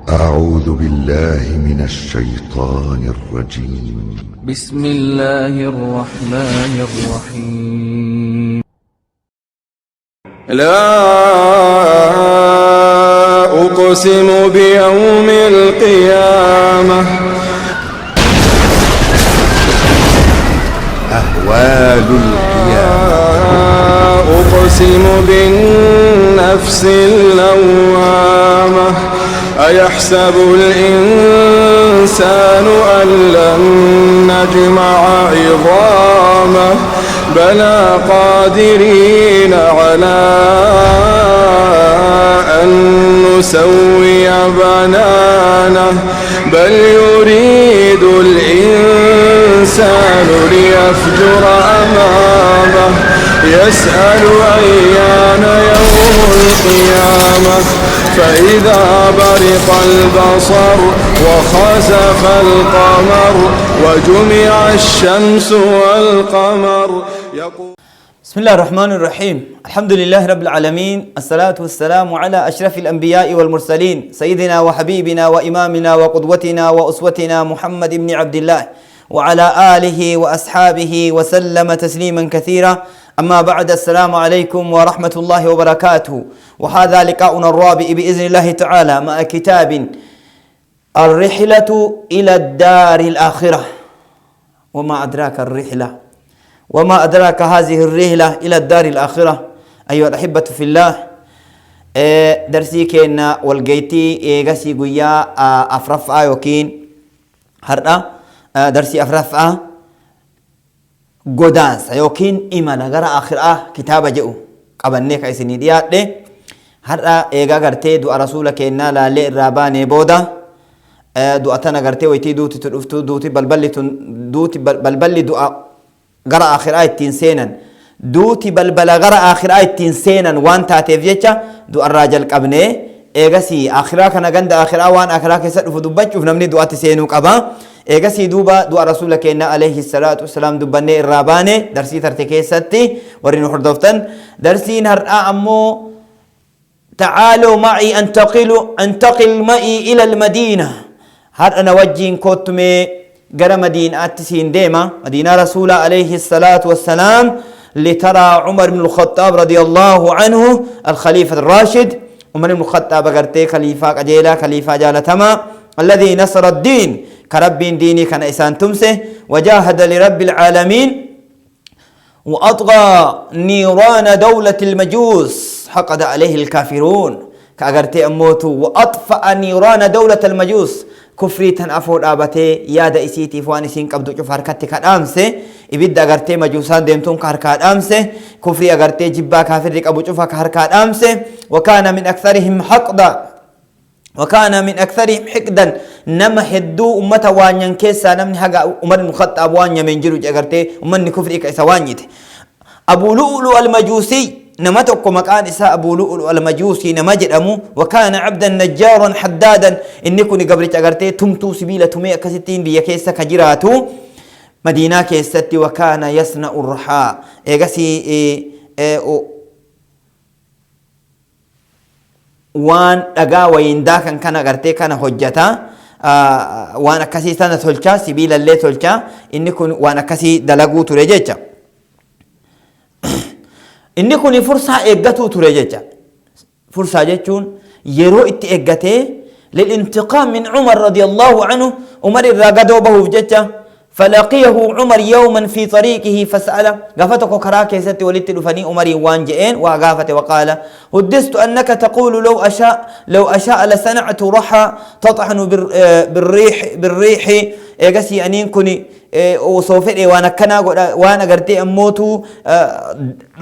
أعوذ بالله من الشيطان الرجيم. بسم الله الرحمن الرحيم. لا أقسم بيوم القيامة. أهوال القيامة. أقسم بالنفس اللوامة. أيحسب الإنسان أن لن نجمع عظامه بلى قادرين على أن نسوي بنانه بل يريد الإنسان ليفجر أمامه يسأل أيان يوم القيامة فإذا برق البصر وخسف القمر وجمع الشمس والقمر بسم الله الرحمن الرحيم. الحمد لله رب العالمين، الصلاة والسلام على أشرف الأنبياء والمرسلين سيدنا وحبيبنا وإمامنا وقدوتنا وأسوتنا محمد بن عبد الله وعلى آله وأصحابه وسلم تسليما كثيرا. أما بعد، السلام عليكم ورحمة الله وبركاته. وهذا لقاؤنا الرابع بإذن الله تعالى مع كتاب الرحلة إلى الدار الآخرة. وما أدراك الرحلة، وما أدراك هذه الرحلة إلى الدار الآخرة. أيها الأحبة في الله، درسي كينا والجيتي إيغاسي قويا أفرفا يوكين هرأ درسي أفرفا قدانس يوكين إيمانا غرا آخرة كتابة جئو قبنيك إسني ديات دي هرأ إيغا غرتي دو رسولك إنا لا لئ راباني بودا دو أتنا غرتي ويتي دوتي تلفتو دوتي بلبلي دو غرا آخرة التنسينا دوتي بلبلا غرا آخرة التنسينا وان تاتيف جيشا دو الراجل قبني إيغاسي آخرة كان غند آخرة وان آخرة كيسا دفدبج ونمني دو أتسينو قبا إيغاسي دوبا دو رسولك إنا عليه الصلاة والسلام دبني الراباني درسي ترتكي ستي ورينو حردوفتن درسين هرآ أمو تعالوا معي انتقل معي إلى المدينة. هر أنا وجين كوتمي قرى مدينة أتسين ديما مدينة رسول عليه الصلاة والسلام لترى عمر بن الخطاب رضي الله عنه الخليفة الراشد. عمر بن الخطاب قرتي خليفة أجيلا خليفة جالتما الذي نصر الدين كرب ديني كان إسان تمسه وجاهد لرب العالمين وأطغى نيران دولة المجوس حقد عليه الكافرون كأغرتي أموتو وأطفأ نيران دولة المجوس كفري تنأفور آباتي يادا إسيتي فواني سين قبضو شوف حركتي كان أمسي إبدا أغرتي مجوسان ديمتون كهركات أمسي كفري أغرتي جبا كافر ريك أبو شوفا كهركات أمسي وكان من أكثرهم حقدا نما حدو أمة وانيان كيسا نمني حقا عمر بن الخطاب وانيا من جروج أغرتي أمني كفري كيسا وانيت أبو لؤلؤ المجوسي نمتك مكان إساء أبو لؤلؤ المجوسي نمجد أمو وكان عبدا نجارا حدادا إني كوني قبرت أغرتي تمتو سبيلة تمي أكستين بيا كيسا كجراتو مدينة كيستي وكان يصنع الرحاء إيغسي وان أغا وينداكا كان أغرتي كان حجتا وان أكسي سنة تلچا سبيل اللي تلچا إني كون وان أكسي دلقو ترجيجا إني كوني فرصة إيقاتو ترجيجا فرصة جيجون يرو إتي إيقاتي للانتقام من عمر رضي الله عنه. عمر الراقدو بهو جيجا فلقيه عمر يوما في طريقه فسأله قافتك كراكي ستي ولدت لفني عمر وانجئين وقافت وقال هدست أنك تقول لو أشاء لصنعت رحى تطحن بالريح إيقاسي أنين كوني وصوفئي وانا كنا وانا قرتي أموتو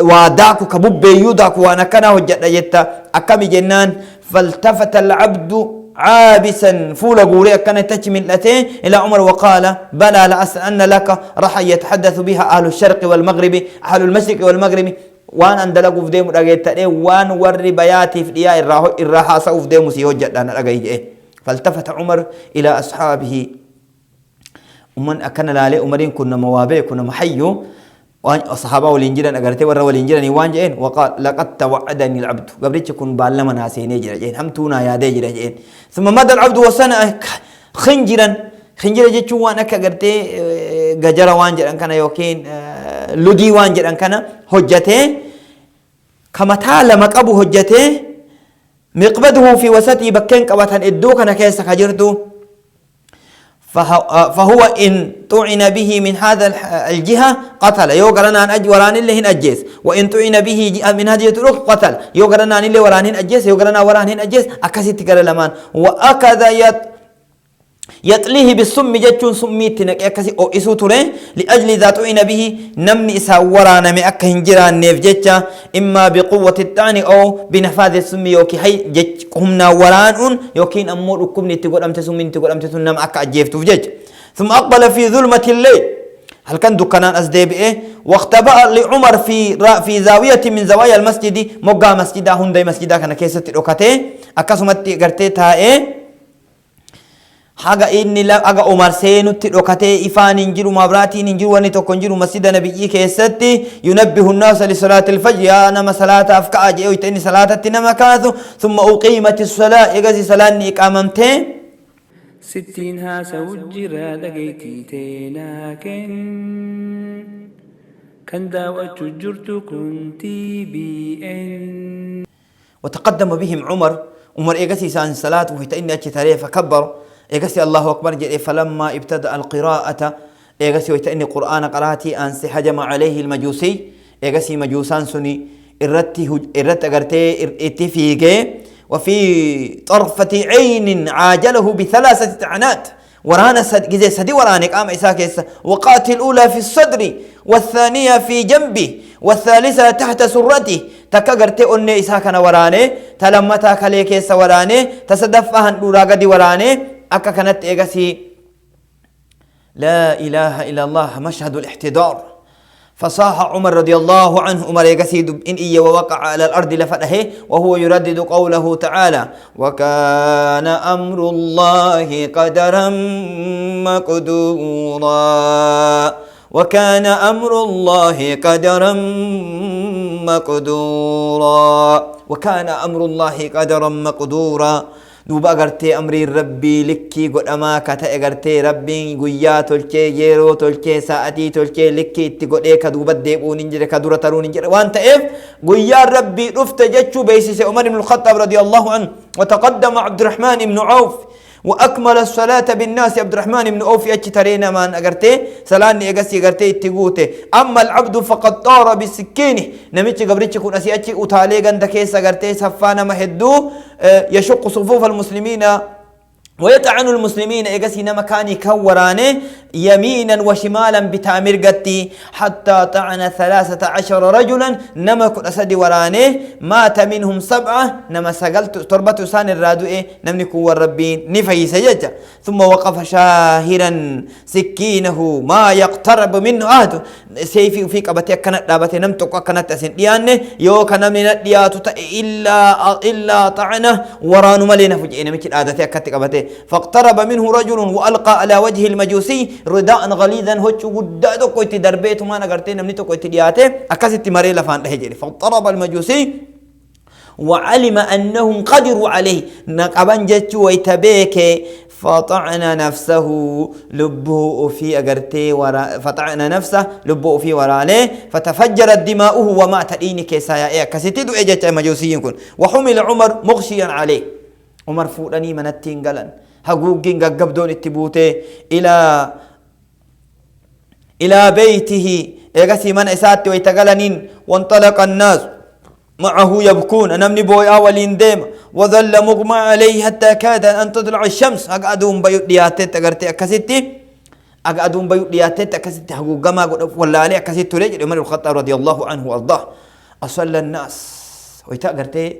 واداكو كبوبي يوداكو وانا كنا وجدت جتا أكامي جنان فالتفت العبد عابسا فول قولي كانت تجمل لتين إلى عمر وقال بلى لأسألن لك رح يتحدث بها أهل الشرق والمغرب أهل المشرق والمغرب وان اندلقوا في ديم رقيت وان وري بياتي في دياء الراحة سوف ديم سيوجد أنا رقيت. فالتفت عمر إلى أصحابه ومن أكن لالي أمرين كنا موابع كنا محيو الصحابة والإنجيل أجرتي ورا والإنجيل وان وقال لقد توعدني العبد قبرتش كن بالما ناسيني جرجين هم تونا يا دي جرجين ثم مدى العبد وسنة خنجرا جتشو وانا كجرتي ججرا وانجر أن كان يوكين لدي وانجر أن كان حجته كما تعلم أبو حجته مقبضه في وسطي بكين كبتن إدو كان كيس خجرتو فهو إن طعن به من هذا الجهة قتل يوغرنا أن وران اللي هن أجيس وإن طعن به من هذه الطرق قتل يوغرنا أن اللي وران هن أجيس يوغرنا وران هن أجيس أكسيت كلا لمان وأكذا يطليه بالسم جتون سميتنك أكسي أو إسو تري لأجل ذا طعن به نمني إسا ورانا مأك هنجران نيف جتة إما بقوة الطعن أو بنفاذ السم يوكي حي جت همنا وران يوكين أمور أكبني تقول أمت سمين تقول أمت سنم أكا أجيف تفجج ثم أقبل في ظلمة الليل هل كان دكانان أسديب إيه واختبأ لعمر في زاوية من زوايا المسجد مقا مسجدا هندي مسجدا كان كيسة الأوكاتي أكاسمت قرتيتها إيه حاجة إني لا أجا عمر سينو تلوكته إفان إنجيل مبراتي إنجيل ونيتو كنجيل مسجد نبيي كيستي ينبه الناس لصلاة الفجر يا نما صلاة أفكا أجي ويتني صلاة تنما كاثو ثم أقيمت الصلاة إجازي صلاة إقامتين 60 هاسا وجرا لقيتي تيناكن كان داوة جرت كنتي بي إن وتقدم بهم عمر إجازي سان صلاة ويتني أجي تاريخ فكبر إيجاسي الله أكبر جل فلما ابتدأ القراءة إيجاسي ويتأني قرآن قراتي أنس هجم عليه المجوسي إيجاسي مجوسان سني إرت أجرتي اتفيجي وفي طرفة عين عاجله بثلاثة عنات ورانا جزء سدي ورانك أم إساكيس وقاتل الأولى في الصدر والثانية في جنبه والثالثة تحت سرته تكغرتي أني إساكنا وراني تلمتا كليكيس وراني تصدفها الأولى قد وراني أكا كانت إيغاسي لا إله إلا الله مشهد الاحتضار فصاح عمر رضي الله عنه عمر إيغاسي إن إيه ووقع على الأرض لفته وهو يردد قوله تعالى وكان أمر الله قدرا مقدورا وكان أمر الله قدرا مقدورا وكان أمر الله قدرا مقدورا دوبا أغرتي أمري ربي لكي قد أما كتا أغرتي ربي قويا تلكي يرو تلكي ساعتي تلكي لكي اتقود إيكا دوبا ديبو ننجر كدورة ترو ننجر وانت إف قويا ربي رفت جتشو بيسيس عمر بن الخطاب رضي الله عنه وتقدم عبد الرحمن بن عوف وأكمل الصلاة بالناس عبد الرحمن بن عوف يأتي ترينا من أغرتي سلاني أغسي أغرتي اتقوتي أما العبد فقد طار بسكينه نميتش قبرتش كون أسي أتي أتالي غندكيس أغرتي سفانا مهدو يشق صفوف المسلمين ويطعن المسلمين إيجاسي مكاني كوراني يمينا وشمالا بتامر قتي حتى طعن 13 رجلا نما كن أسد وراني مات منهم 7 نما سقلت تربة سان الرادو نمني كو ربين نفي سججة ثم وقف شاهرا سكينه ما يقترب منه أهد سيفي في قبتي كانت دابتي نمتك كانت أسن ديانه يو كان من الدياتو إلا طعنه ورانو ملينا فجئنا مكي الآدتي أكتك قبتي فاقترب منه رجل وألقى على وجه المجوسي رداء غليظا هوتشو قدادو كويت دربيتو ما نغرتين نمنيتو كويت دياته أكاسي تماري لفان هجري فاقترب المجوسي وعلم أنهم قدروا عليه نقبان جتشو ويتبيك فطعن نفسه لبه في أغرتي فطعن نفسه لبه في ورانه فتفجرت دماؤه ومات إيني كيسايا كسيتدو إجت مجوسي يكون وحمل عمر مغشيا عليه عمر فوراني من التنقلن هقوقين قبدون التبوتي إلى بيته إيغسي من إساتي ويتقلنين وانطلق الناس معه يبكون أنمني بوي أولين ديم وظل مغمى عليه حتى كاد أن تطلع الشمس أقعدون بيوت دياتي تقرتي أكسيتي أقعدون بيوت دياتي أكسيتي حقوق ما ولا عليه أكسيتي رجل عمر الخطاب رضي الله عنه وأرضاه أصلى الناس ويتقرتي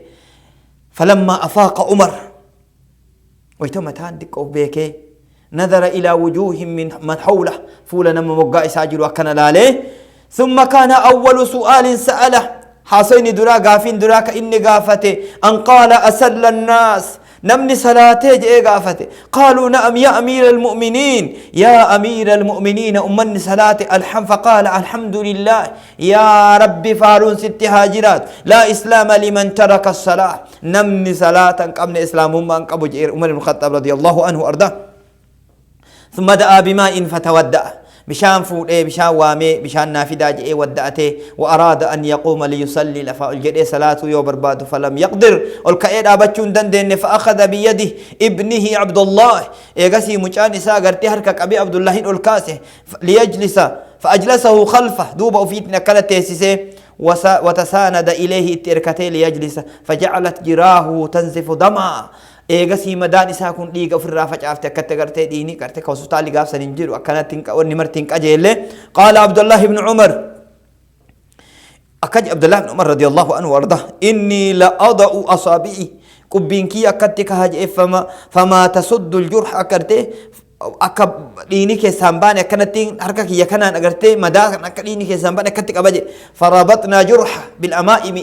فلما أفاق عمر ويتمتان دك بيكي نظر إلى وجوه من حوله فولنا مبقى ساجر وكان لاليه ثم كان أول سؤال سأله حاسين درا غافين درا كإني غافته أن قال أسل الناس نمني صلاته جئ قافته قالوا نعم يا أمير المؤمنين يا أمير المؤمنين أمني صلاة فقال الحمد لله يا ربي فارون ست هاجرات لا إسلام لمن ترك الصلاة نمني صلاة قبل إسلام من قبل عمر بن الخطاب رضي الله عنه أرضاه ثم دعا بماء فتودأ بشان فوده بشان وامي بشان نافدا جئ ودأته وأراد أن يقوم ليصلي فالجئ صلاة يو برباد فلم يقدر والكأيد أبتشون دندن فأخذ بيده ابنه عبد الله إيغسي مجان إساء غرتي هركك أبي عبد الله الكاسه ليجلس فأجلسه خلفه دوب أفيتنا كلا تيسيسه وتساند إليه التركتين ليجلس فجعلت جراه تنزف دمع إيغسي مدان إساء كن ليغا في الرافة عفتة كتغرتي ديني كرتي كوسوتا لغا سننجر وكانت تنك ونمر تنك أجيله قال عبد الله بن عمر أكج عبد الله بن عمر رضي الله عنه وارضاه إني لأضع أصابعي كبينكي أكتك هاج فما تسد الجرح أكرتي أكب ديني كسامبان كانت حركة يكنا أكرتي مدان ديني كسامبان أكتك أبجي فربطنا جرح بالأمائم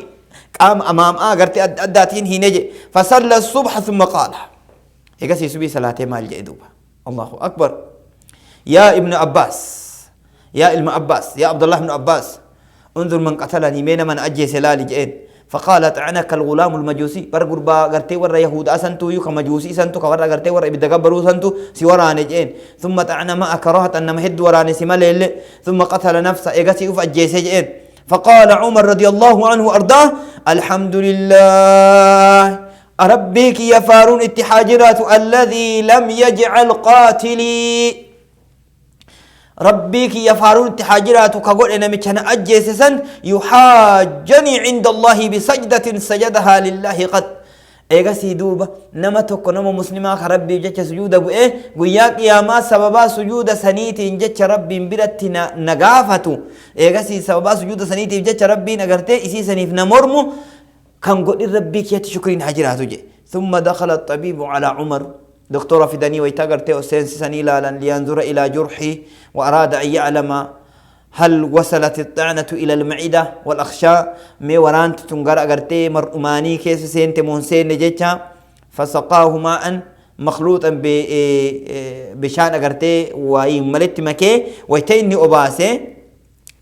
قام أمام أغرتي أداتين هنجي فصلى الصبح ثم قال إيقاسي سبي صلاة مال جئدوبا الله أكبر يا ابن عباس يا ابن عباس يا عبد الله بن عباس انظر من قتلني من أجي سلالي جئين فقالت عنك الغلام المجوسي برغربا غرتي ور يهود أسنتو يو كمجوسي سنتو كور غرتي ور بدغبرو سنتو سيوراني جئين ثم تعنا ما أكرهت أن مهد وراني سمالي ثم قتل نفسه إيقاسي أف أجي سجئين فقال عمر رضي الله عنه أرضاه الحمد لله ربك يا فارون اتحاجرات الذي لم يجعل قاتلي ربك يا فارون اتحاجرات كقول أنا متشنا أجيسسا يحاجني عند الله بسجدة سجدها لله قد إيغاسي دوبا نما توكو نما مسلما ربي جتش سجود أبو قياك يا ما سببا سجود سنيتي جتش ربي برت نغافتو إيغاسي سببا سجود سنيتي جتش ربي نغرتي إسي سنيف نمرمو كان قد ربي كيت شكرين حجراتو جي ثم دخل الطبيب على عمر دكتورة في دني ويتاغرتي أسين سنيلا لينظر إلى جرحي وأراد أن يعلم هل وصلت الطعنة إلى المعدة والأخشاء مي ورانت تنقر أغرتي مرؤماني كيس سينت مونسين نجيتها فسقاه ماء مخلوطا بشان أغرتي ويملت مكي ويتيني أباسي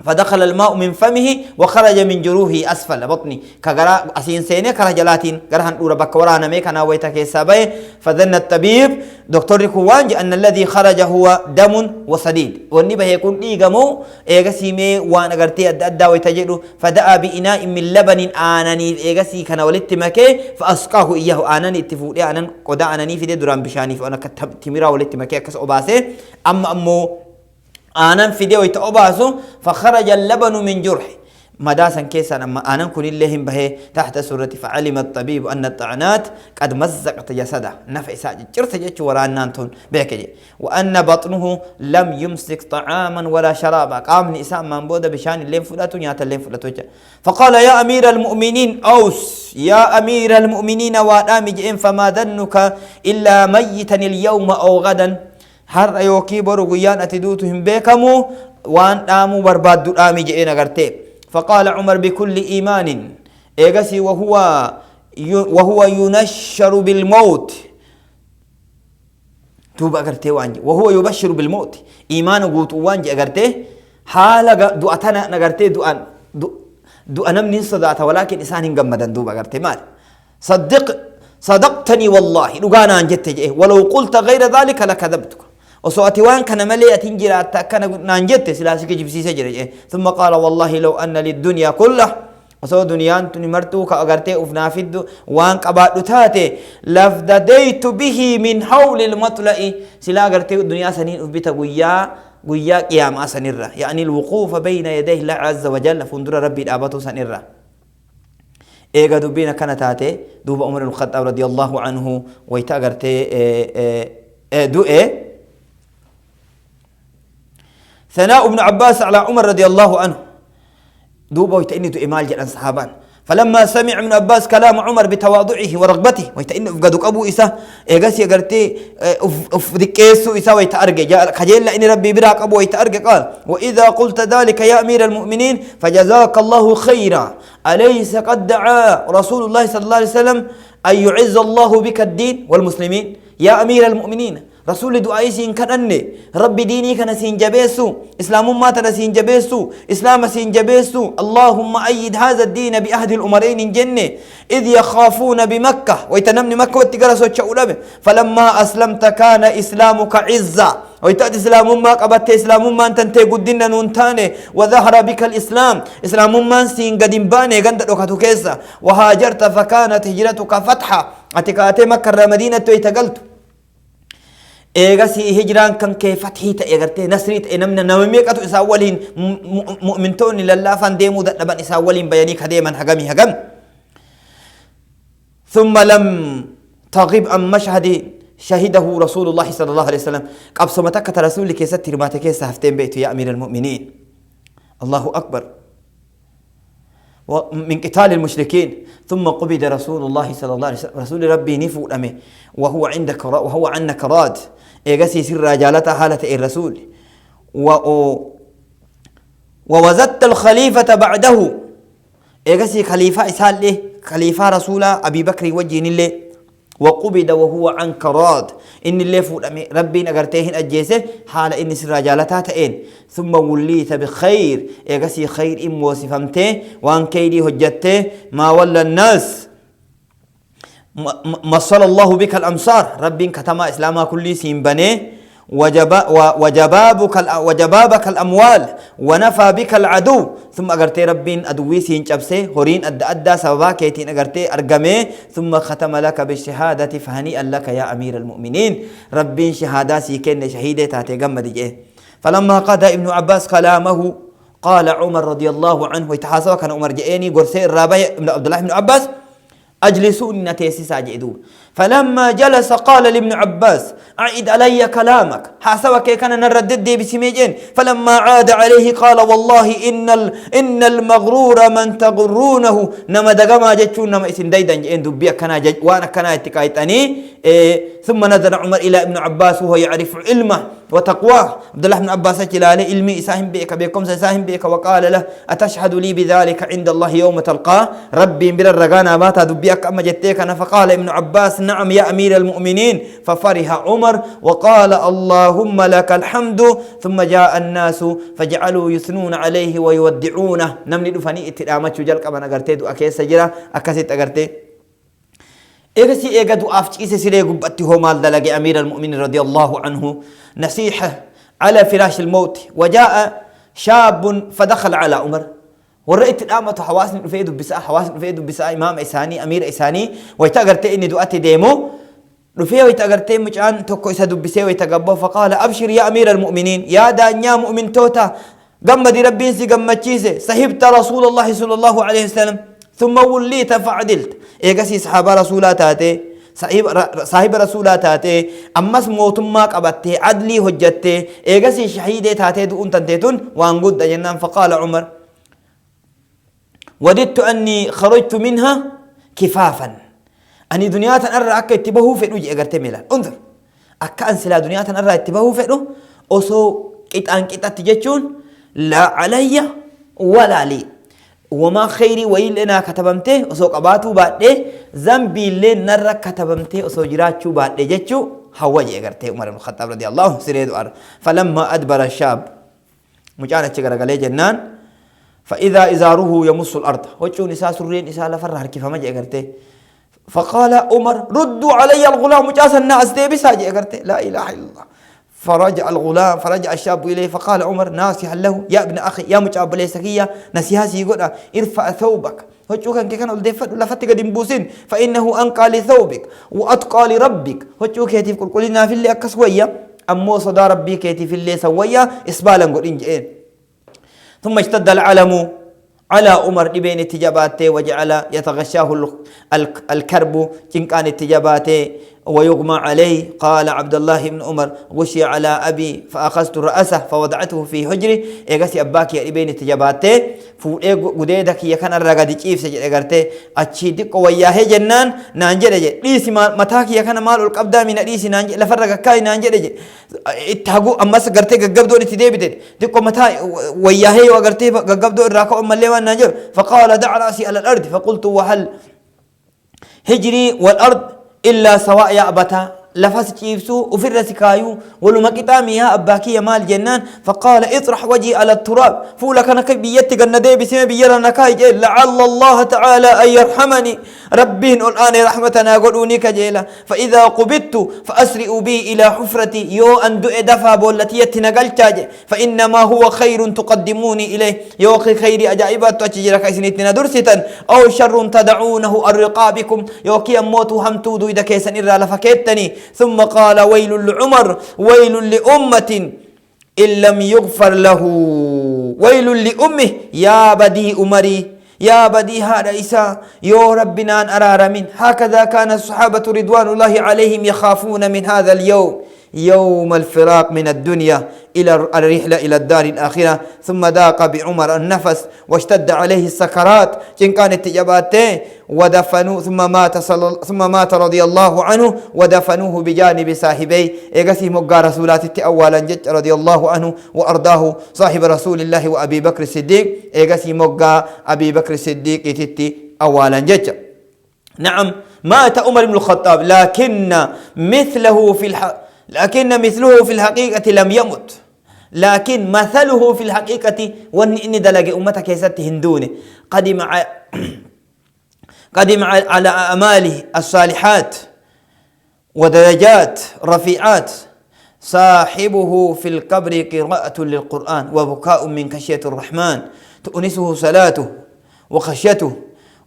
فدخل الماء من فمه وخرج من جروحه أسفل بطني كغرا أسين سينة كرجلاتين غرهن دورا بكورانا ميك أنا ويتك سباي فظن الطبيب دكتور كوانج أن الذي خرج هو دم وصديد والنبه يكون إيجامو إيجاسي مي وأنا قرتي أدى ويتجده فدعا بإناء من لبن آناني إيجاسي كان ولدت مكي فأسقاه إياه آناني اتفوقي آنان قدا آناني في درام بشاني فأنا كتب تميرا ولدت مكي كس أباسه أمو آنان في ديوي تأباسو فخرج اللبن من جرحه مداسا كيسا أما آنان كن اللهم به تحت سورة فعلم الطبيب أن الطعنات قد مزقت جسده نفع ساجد جرت جيش وران نانتون بيكجي وأن بطنه لم يمسك طعاما ولا شرابا قام نساء من بودا بشان اللين فلاتو نيات اللين فلاتو فقال يا أمير المؤمنين أوس يا أمير المؤمنين وآمج فما ذنك إلا ميتا اليوم أو غدا هر يوكي برو غيان أتدوتهم بيكمو وان آمو برباد آمي جئين أغرتي فقال عمر بكل إيمان إيغسي وهو ينشر بالموت توب أغرتي وانجي وهو يبشر بالموت إيمان قوت وانجي أغرتي حالا دعتنا نغرتي دعنا من صدعت ولكن إسان قمدا دوب أغرتي مال صدقتني والله لغانا أنجت جئه ولو قلت غير ذلك لكذبتك وصوتي وان كان مليئة جرات كان نانجت سلاسك جبسي سجري ثم قال والله لو أن للدنيا كله وصو دنيان تنمرتو كأغرتي أفنافد وان قبات تاتي لفدديت به من حول المطلع سلا أغرتي الدنيا سنين أفبت قويا قيام سنرة يعني الوقوف بين يديه الله عز وجل فندر ربي الآبات سنرة إيغا دبينا كانت تاتي دوب عمر الخطاب رضي الله عنه ويتا أغرتي ثناء ابن عباس على عمر رضي الله عنه دوبا ويتأني دو إمال جلان صحابان فلما سمع ابن عباس كلام عمر بتواضعه ورغبته ويتأني أفقدك أبو إسا إيغاسي قرتي أفدكيسو إسا ويتأرقى خجيل لإني ربي براك أبو ويتأرقى قال وإذا قلت ذلك يا أمير المؤمنين فجزاك الله خيرا أليس قد دعا رسول الله صلى الله عليه وسلم أن يعز الله بك الدين والمسلمين يا أمير المؤمنين رسول دعائي سين كنني ربي ديني كان سين جبيسو إسلام ما تنا سين جبيسو إسلام سين جبيسو اللهم أيد هذا الدين بأهد الأمرين جنة إذ يخافون بمكة ويتنمني مكة واتقرس وتشعولبه فلما أسلمت كان إسلامك عزة ويتأتي إسلام ما قبت إسلام ما أنت قدنا نونتاني وظهر بك الإسلام إسلام ما سين قدم باني قندت وكتو كيسا وهاجرت فكانت هجرتك فتحة أتكاتي مكة مدينة ويتقلت إيغاسي هجران كان كي فتحي تأغرتي نسريت إنمنا نميقاتو إساولين مؤمنتون لله فانديمو دنبان إساولين بياني كديما هقامي هقام ثم لم تغيب عن مشهد شهده رسول الله صلى الله عليه وسلم قبصمتك رسولك يستر ما تكيس هفتين بيت يا أمير المؤمنين الله أكبر من قتال المشركين ثم قبض رسول الله صلى الله عليه وسلم رسول ربي نفو أمه وهو عنك راد إيغسي سر رجالة حالة الرسول ووزدت الخليفة بعده إيغسي خليفة إسال له خليفة رسول أبي بكر وجين الله وقبض وهو عنك راد إن اللي فوق ربي نقرتهن أجيسه حال إن سر رجالتها تئن ثم وليت بخير إيغسي خير إم وصفمته وان كيدي هجته ما ولا الناس مصل الله بك الأمصار ربي كتما إسلاما كل سينبني وجبابك الأموال ونفى بك العدو ثم أغرتي ربين أدوي سين جبسي هورين أدى سببا كيتين أغرتي أرقمي ثم ختم لك بالشهادة فهنيئا لك يا أمير المؤمنين ربين شهادة سيكين شهيدة تاتي قمد جيه فلما قضى ابن عباس كلامه قال عمر رضي الله عنه ويتحاسب كان عمر جئني قرسي الرابع ابن عبد الله بن عباس أجلسوني نتيسي ساجدون فلما جلس قال لابن عباس أعد علي كلامك حاسبك كان نردد بسميجين فلما عاد عليه قال والله إن المغرور من تغرونه نما دقما جتشون نما اسم ديدان جئين دبيا كان وانا كان اتكايتاني ثم نظر عمر إلى ابن عباس وهو يعرف علمه وتقواه عبد الله بن عباس جلاله علمي إساهم بيك بيكم سيساهم بيك وقال له أتشهد لي بذلك عند الله يوم تلقاه ربي بلا الرقانا باتا دبيك أما جتيك فقال ابن عباس نعم يا أمير المؤمنين ففرح عمر وقال اللهم لك الحمد ثم جاء الناس فجعلوا يثنون عليه ويودعونه نمني دفني اتلامة جلق أبنا قرتي دو أكيس سجرة أكاسيت أقرتي إيغسي إيغا دو أفتشيسي سيري قبتي هو مال دلقي أمير المؤمنين رضي الله عنه نصيحة على فراش الموت وجاء شاب فدخل على عمر ورأيت الآمة حواس نفيد بساء حواس نفيد بساء إمام إساني أمير إساني ويتقرتي إني دعاتي ديمو رفيه ويتقرتي مجان توكو إسادو بساء ويتقبو فقال أبشر يا أمير المؤمنين يا دانيا مؤمن توتا قم دي ربين سي قم تشيسي صحبت رسول الله صلى الله عليه وسلم ثم وليت فعدلت إيقاسي صحابة رسولاتاتي صاحب رسولاتاتي أمس موتما قبتي عدلي هجتي إيقاسي شهيدي تاتي دون تنتيتون وانقود جنان فقال عمر وددت أني خرجت منها كفافا أني دنيا أرى أكا اتباهو فئلو جي أغرتي ميلان انظر أكا أنسلا دنيا أرى اتباهو فئلو أسو كتان كتات تجيشون لا علي ولا لي وما خيري وإن لنا كتبمته أسو قباتو بعد زنبي لن نرى كتبمته أسو جراتشو بعد جيشو هوا جي أغرتي عمر بن الخطاب رضي الله سريدو أر فلما أدبر الشاب مجانا تشغر قلي جنان فإذا إزاره يمس الأرض وجهه نساء سرين نساء لفرها كيف ما جاء قرته فقال عمر ردوا علي الغلام جاس الناس تبسا جاء قرته لا إله إلا الله فرجع الغلام فرجع الشاب إليه فقال عمر ناصحا له يا ابن أخي يا مجاب ليسكية نسيها سيقول ارفع ثوبك وجهه كان كان الدفت ولا فتك دمبوسين فإنه أنقى لثوبك وأتقى لربك وجهه كيتف كل لنا في اللي أكسوية أمو صدى ربي كيتف في اللي سوية إسبالا قل إنجئين ثم اشتد العلم على عمر بين التجابات وجعل يتغشاه الكرب إن كان التجابات ويغمى عليه قال عبد الله بن عمر غشي على أبي فأخذت رأسه فوضعته في حجري إيغاسي أباكي بين التجابات فوئي قديدك يكن الرقاد جيف سجد إيغارتي أتشيدك وياه جنان نانجل جي ليسي متاكي يكن مال القبدا من ليسي نانجل لفرق كاي نانجل جي اتحقو أمس قرتي قبدو نتديبت ديكو متا وياه وقرتي قبدو الراكو أم الليوان نانجل فقال دع رأسي على الأرض فقلت وهل هجري والأرض إلا سواء يا أبتا لفس تشيبسو وفي الرسكايو ولما كتامي يا أباكي مال جنان فقال اطرح وجهي على التراب فولك أنا كبيتي قلنا بسم بيلا نكاي لعل الله تعالى أن يرحمني ربين الآن رحمتنا قلوني كجيلا فإذا قبضت فأسرئوا بي إلى حفرتي يو أن دفا بولتي يتنقل فإنما هو خير تقدموني إليه يو خير أجائبات تجرى كيسنتنا درستا أو شر تدعونه الرقابكم يو كي أموتو همتودو إذا كيسن إرى لفكيتني ثم قال ويل لعمر ويل لأمة إن لم يغفر له ويل لأمه يا بدي أمري يا بدي هذا إساء يا ربنا أن أرار من هكذا كان الصحابة رضوان الله عليهم يخافون من هذا اليوم يوم الفراق من الدنيا إلى الرحلة إلى الدار الآخرة ثم ضاق بعمر النفس واشتد عليه السكرات إن كانت تجاباته ودفنوه ثم مات رضي الله عنه ودفنوه بجانب صاحبيه إيغسي مقا رسولات أولا جج رضي الله عنه وأرضاه صاحب رسول الله وأبي بكر الصديق إيغسي مقا أبي بكر الصديق تتي أولا جج نعم مات عمر بن الخطاب لكن مثله في الحقيقة لم يمت لكن مثله في الحقيقة وإن دلق أمتك يسات هندونه قدم على أعماله الصالحات ودرجات رفيعات صاحبه في القبر قراءة للقرآن وبكاء من خشية الرحمن تؤنسه صلاته وخشيته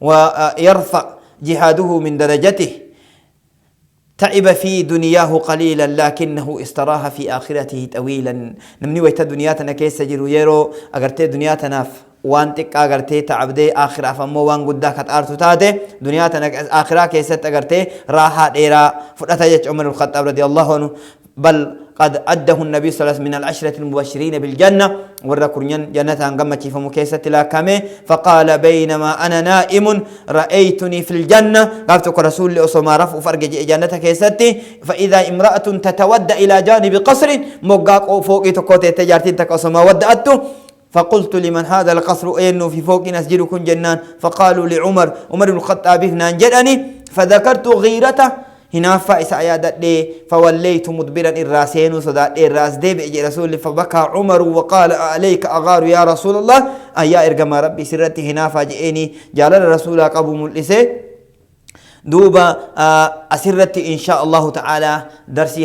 ويرفع جهاده من درجته تعب في دنياه قليلا لكنه استراها في آخرته طويلا نمني ويتا دنياتنا كيس جيرو يرو اگرتي دنياتنا وان تقا اگرتي تعبدي آخر افمو وان قدا كتارتو تاتي دنياتنا آخرا كيست اگرتي راحة ديرا فرطة عمر الخطاب رضي الله عنه بل قد أده النبي صلى الله عليه وسلم من العشرة المبشرين بالجنة وركرنيا جنة أنقمة فمكيسة لاكامي فقال بينما أنا نائم رأيتني في الجنة قالت رسول الله أصما رفع فرق جنة كيستي فإذا امرأة تتودى إلى جانب قصر مقاق فوق تقوتي تجارتين تك أصما ودأته فقلت لمن هذا القصر إنه في فوق نسجلكم جنان فقالوا لعمر بن الخطاب هنان جدني فذكرت غيرته هنا فائس عيادة لي فوليت مدبرا الراسين وصدات الراس دي بيجي رسول فبكى عمر وقال عليك أغار يا رسول الله أيا إرقم ربي سرتي هنا فاجئني جال الرسول قبو ملئسي دوبا أسرتي إن شاء الله تعالى درسي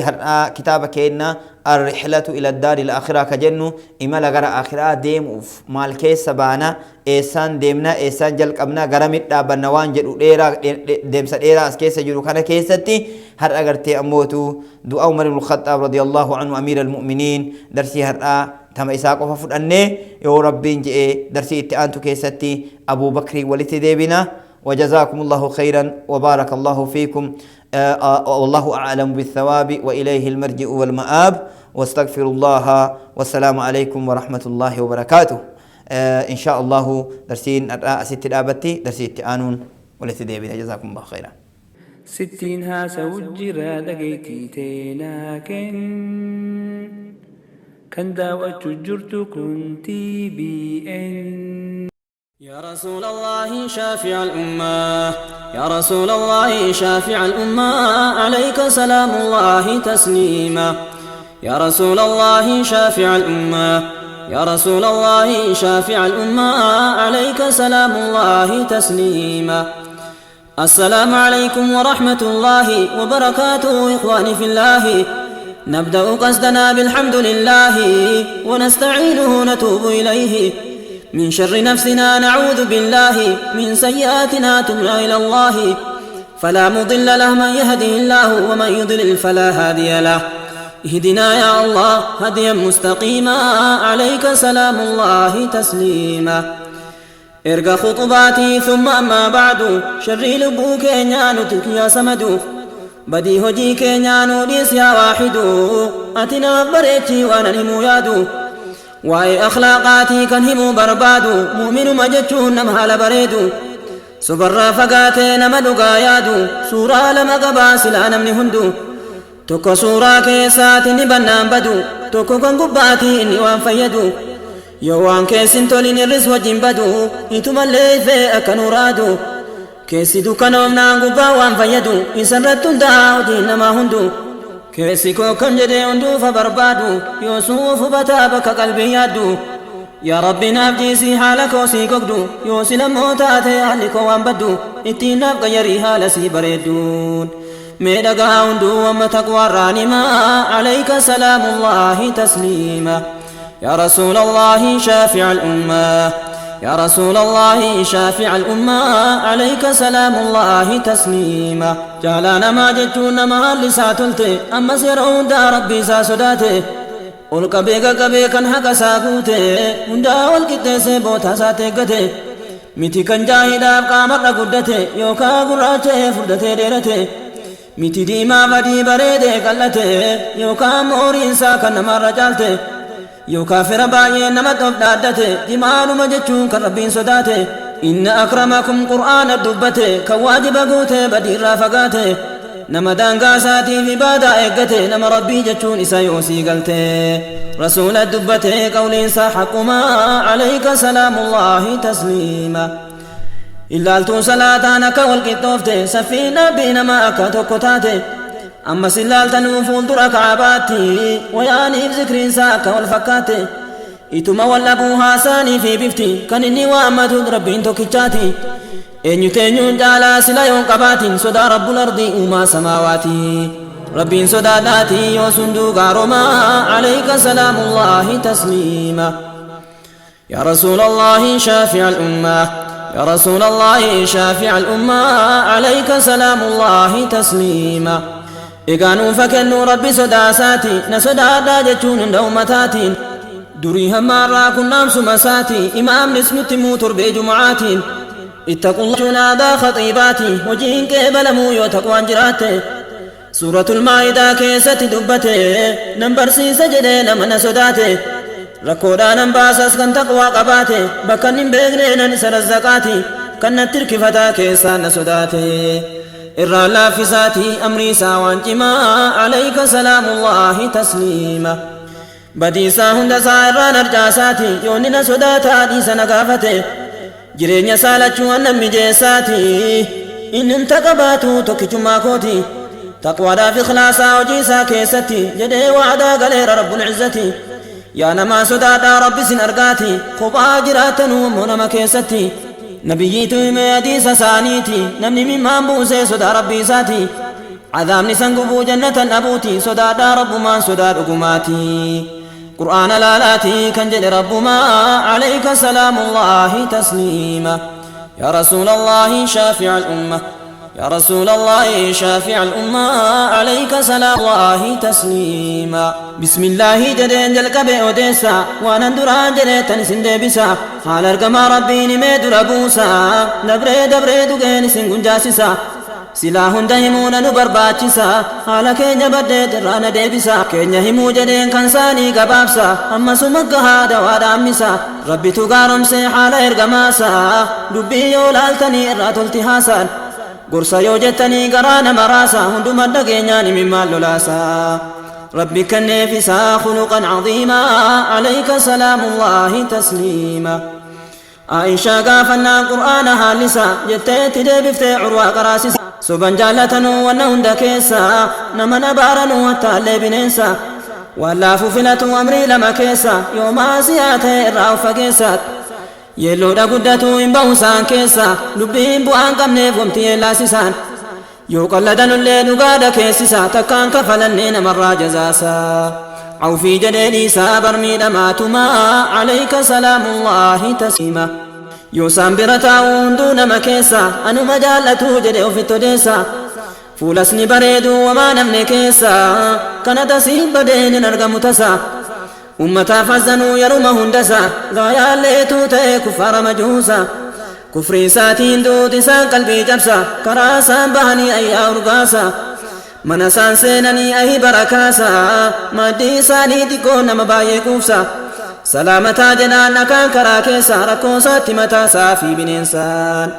كتابك إن الرحلة إلى الدار الآخرة كجنو إما لغر آخرة ديم مال كيس سبانا إيسان ديمنا إيسان جلق أبنا غرمت دابا نوان جلو ديرا ديم سديرا اسكيس جلو كان كيستي هر أغرتي أموتو دو عمر بن الخطاب رضي الله عنه أمير المؤمنين درسي هر تم إساق وففد أني يو ربين جئ درسي اتعانتو كيستي أبو بكر ولتديبنا وجزاكم الله خيرا وبارك الله فيكم والله أعلم بالثواب وإليه المرجع والمآب واستغفر الله والسلام عليكم ورحمة الله وبركاته إن شاء الله درسين أسيت الآبتي درسيت آنون ولتدي بنا جزاكم الله خيرا 60 هاسا وجرا لقيتي تينا كان داوة جرت كنتي بي إن يا رسول الله شافع الأمة يا رسول الله شافع الأمة عليك سلام الله تسليما يا رسول الله شافع الأمة يا رسول الله شافع الأمة عليك سلام الله تسليما السلام عليكم ورحمة الله وبركاته إخواني في الله نبدأ قصدنا بالحمد لله ونستعينه نتوب إليه من شر نفسنا نعوذ بالله من سيئاتنا تبنا إلى الله فلا مضل له من يهده الله ومن يضلل فلا هادي له اهدنا يا الله هديا مستقيما عليك سلام الله تسليما ارقى خطباتي ثم أما بعد شر لبوك ينانو تلك يا سمدو بدي هجيك ينانو ديس يا واحدو أتنا بريتي وانا نمو يادو واي أخلاقاتي كان همو بربادو مؤمن مجتشون نمهال بريدو سبرا فقاتي نمدو قايادو سورة لما قباسلا نمني هندو توكو سورة كيساتي نبنان بدو توكو كان قباتي إني وان فيدو يوان كيسين تولين الرس وجين بدو إتو ملي في أكنو رادو كيسي دكانوم نانغوبا وان فيدو إسرتون داو دين ما هندو كيسي كو كنجدي هندو فبربادو يوسف بتابك قلبي يادو يا ربي نافجيسي حالك وسي قدو يوسي لموتاتي أهلك وان بدو اتناف غيري حالسي بريدون ميدقا هندو وما تقوى الرانما عليك سلام الله تسليما يا رسول الله شافع الأمة يا رسول الله شافع الأمة عليك سلام الله تسليما جالانا ما جتون ما لساتلتي أما سيرون دا ربي ساسداتي والقبيقا قبيقا حقا ساقوتي وندا والكتة سيبوتا ساتيقتي ميتي كان جاهدا قامر قدتي يوكا قراتي فردتي ديرتي ميتي ديما فدي بريدي قلتي يوكا مورين ساكا نمار رجالتي يو كافر باي نمت أبدادته دمانو مجتشون كربين صداته إن أكرمكم قرآن الدبته كواجب قوته بدير رافقاته نما دانقاساتي في بادا إقته نما ربي جتشون إسا يوسي قلته رسول الدبته قول ساحقما عليك سلام الله تسليما إلا التو صلاتانك والكتوفته سفينا بينما أكتو كتاته أما سلالتن فولدر كعباتي وياني بذكر ساك والفكاتي إتما والأبوها ساني في بفتي كان إني وأمد ربين توكيشاتي إن يتنين جالا سلا يوم قباتي صدا رب الأرض وما سماواتي ربين صدا داتي وسندو غارما عليك سلام الله تسليما يا رسول الله شافع الأمة يا رسول الله شافع الأمة عليك سلام الله تسليما إيقانو فكنو ربي صداساتي نصدا داجتون دومتاتين دري همارا كنام سمساتي إمام نسنت موتر بجمعاتين اتقوا الله جنادا خطيباتي وجين كيبل مويو تقوان جراتي سورة المائدة كيسة دبتي نمبر سجدي نمنا صداتي ركودا نمباسس كان تقوى قباتي بكن بيغنين نسر الزكاتي كان تركفتا كيسة نصداتي إرى لافساتي أمري ساوان جما عليك سلام الله تسليما بديسا هند سائران أرجاساتي يوننا صداتا ديسا نقافتي جرين سالتشو أنم مجيساتي إن انتقباتو توكيشما كوتي تقوى دا في خلاصا وجيسا كيستي جدي وعدا قلير رب العزتي يا نما صداتا ربي سنرقاتي خبا جراتن ومونما كيستي نبييتو ميادي سسانيتي نمني ممان بوسي صدا ربي ساتي عذابني سنقبو جنة أبوتي صدا دا رب ما صدا رقماتي قرآن لالاتي كنجل رب ما عليك سلام الله تسليما يا رسول الله شافع الأمة يا رسول الله شافع الأمة عليك سلام الله تسليما بسم الله جدين جلك بأوديسا وانا دران جليتن سندبسا حال ارقما ربي نميد ربوسا دبري دوغين سنگون جاسسا سلاهن دهمون نبرباچسا حال كينيا بدي جرانا ديبسا كينيا همو جدين كنساني قبابسا اما سمقها دوادا امسا ربي تغارم سي حال ارقماسا دبي يولالتني الراتلتهاسا قرصا يوجتني قرانا مراسا هندوما دقينياني مما لولاسا ربي كنفسا خلقا عظيما عليك سلام الله تسليما عائشة قافنا قرآن هالسا جتت دبفتي عروة قراسسا سبان جالتنو ونهن دكيسا نمنا بارنو وطالي بنيسا واللافو فلتو أمري لما كيسا يوما سياتي الرأو فكيسات يلو دا قدتو إنباوسان كيسا لبين بوان قمني فمتي لاسسان يو قلدن اللي نقاد كيسسا تكان كفلنين مرة جزاسا أو في جديدي سابر ميد ماتما عليك سلام الله تسيما يو سامبرتا دون مكيسا أنو مجالتو جديو في التديسا فولسني بريدو وما نمني كيسا كانت سيب بدين نرقم تسا أمتا فزنوا يرمى هندسا غايا الليتو تي كفار مجوسا كفري ساتين دودسا قلبي جبسا كراسا باني أي أرقاسا منسان سينني أي بركاسا مدي ساني تكون مبايي كوفسا سلامتا جنان كان كراكيسا ركوسا تمتا في بنينسان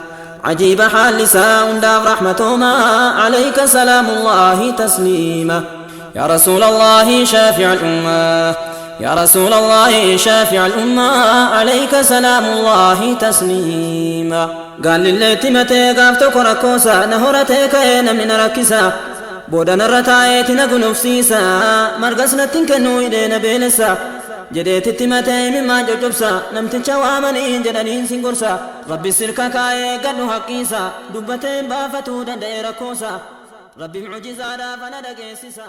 عجيب حال لسان داف رحمتهما عليك سلام الله تسليما يا رسول الله شافع الأمة يا رسول الله شافع الأمة عليك سلام الله تسليما قال للتي متى قافتك ركوسا نهرتك أين من ركسا بودن الرتايت نقول نفسيسا مرقسنا تنكنو إلينا بيلسا جديت التمتين مما جوجبسا نمت شوامنين جدنين سنقرسا ربي سركا كاي قدو حقيسا دبتين بافتو دندير كوسا ربي معجزة فندق سيسا